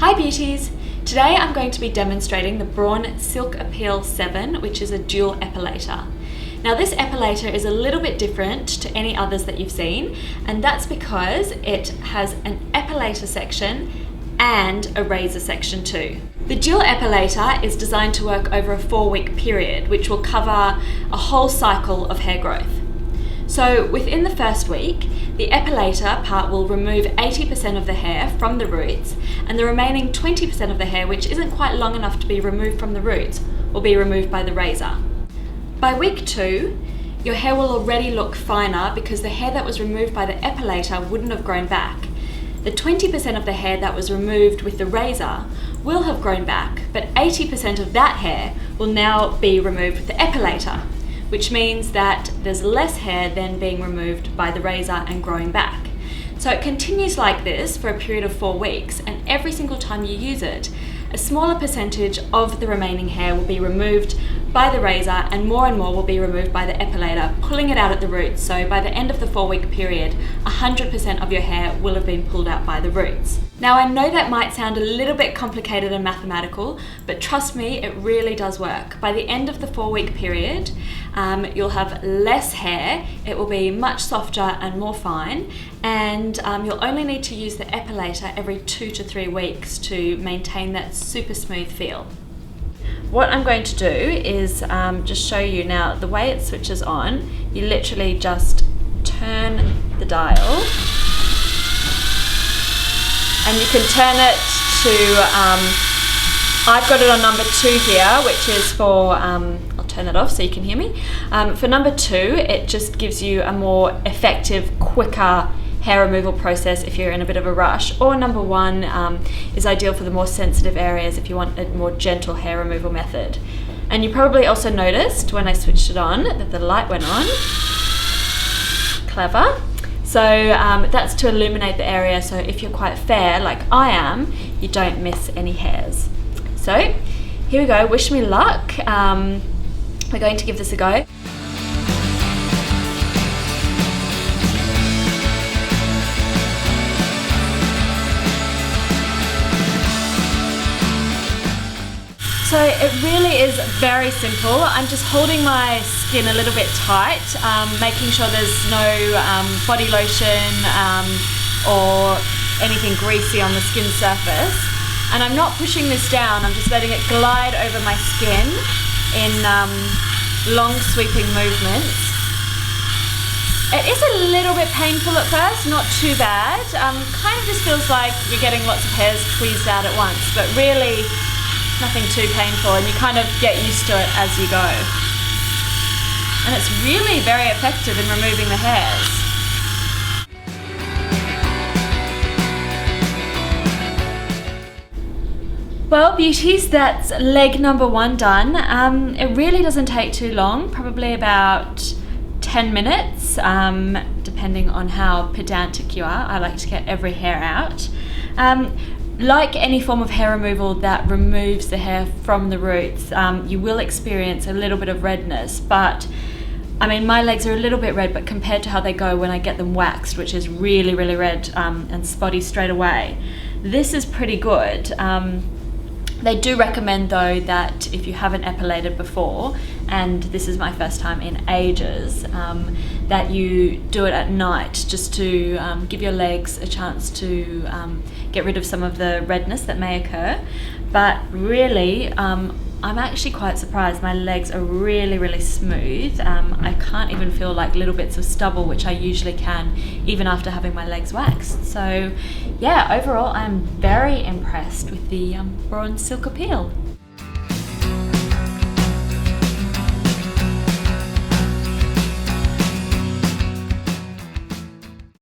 Hi beauties! Today I'm going to be demonstrating the Braun Silk-epil 7, which is a dual epilator. Now this epilator is a little bit different to any others that you've seen, and that's because it has an epilator section and a razor section too. The dual epilator is designed to work over a 4-week period, which will cover a whole cycle of hair growth. So within the first week, the epilator part will remove 80% of the hair from the roots, and the remaining 20% of the hair, which isn't quite long enough to be removed from the roots, will be removed by the razor. By week 2, your hair will already look finer because the hair that was removed by the epilator wouldn't have grown back. The 20% of the hair that was removed with the razor will have grown back, but 80% of that hair will now be removed with the epilator, which means that there's less hair then being removed by the razor and growing back. So it continues like this for a period of 4 weeks, and every single time you use it, a smaller percentage of the remaining hair will be removed by the razor and more will be removed by the epilator, pulling it out at the roots. So by the end of the 4-week period, 100% of your hair will have been pulled out by the roots. Now I know that might sound a little bit complicated and mathematical, but trust me, it really does work. By the end of the 4-week period, you'll have less hair, it will be much softer and more fine, and you'll only need to use the epilator every 2 to 3 weeks to maintain that super smooth feel. What I'm going to do is just show you now the way it switches on. You literally just turn the dial and you can turn it to, I've got it on number 2 here, which is for, I'll turn it off so you can hear me. For number 2, it just gives you a more effective, quicker hair removal process if you're in a bit of a rush, or number 1 is ideal for the more sensitive areas if you want a more gentle hair removal method. And you probably also noticed when I switched it on that the light went on. Clever. So that's to illuminate the area, so if you're quite fair like I am, you don't miss any hairs. So here we go, wish me luck. We're going to give this a go. So it really is very simple. I'm just holding my skin a little bit tight, making sure there's no body lotion or anything greasy on the skin surface. And I'm not pushing this down, I'm just letting it glide over my skin in long sweeping movements. It is a little bit painful at first, not too bad. Kind of just feels like you're getting lots of hairs tweezed out at once, but really nothing too painful, and you kind of get used to it as you go. And it's really very effective in removing the hairs. Well beauties, that's leg number 1 done. It really doesn't take too long, probably about 10 minutes, depending on how pedantic you are. I like to get every hair out. Like any form of hair removal that removes the hair from the roots, you will experience a little bit of redness, but I mean my legs are a little bit red, but compared to how they go when I get them waxed, which is really red and spotty straight away, this is pretty good. They do recommend though that if you haven't epilated before, and this is my first time in ages, that you do it at night just to give your legs a chance to get rid of some of the redness that may occur. But really, I'm actually quite surprised. My legs are really smooth. I can't even feel like little bits of stubble, which I usually can even after having my legs waxed. So yeah, overall I'm very impressed with the Braun Silk-epil.